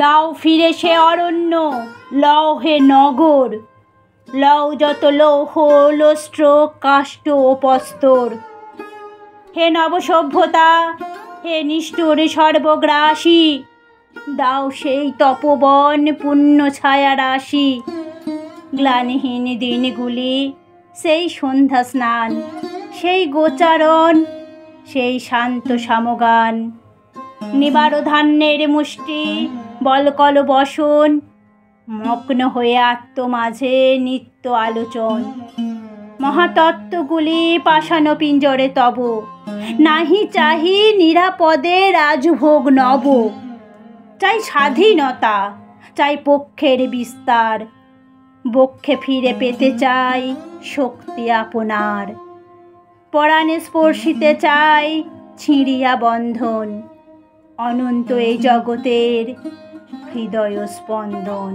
দাও ফিরে সে অরণ্য, লও হে নগর, লও যত লৌহ লস্ট্র কাষ্ঠ ও প্রস্তর। হে নবসভ্যতা, হে নিষ্ঠুর সর্বগ্রাসী, দাও সেই তপবন পুণ্য ছায়া রাশি। গ্লানিহীন দিনগুলি, সেই সন্ধ্যা স্নান, সেই গোচারণ, সেই শান্ত সামগান, নিবারো ধান্যের মুষ্টি বলকল বসন, মগ্ন হয়ে আত্ম মাঝে নিত্য আলোচন। মহাতত্ত্বগুলি পাষাণ পিঞ্জরে তব, নাহি চাহি নিরাপদে রাজভোগ নব। চাই স্বাধীনতা, চাই পক্ষের বিস্তার, বক্ষে ফিরে পেতে চাই শক্তি আপনার। পরাণে স্পর্শিতে চাই ছিঁড়িয়া বন্ধন, অনন্ত এই জগতের হৃদয় স্পন্দন।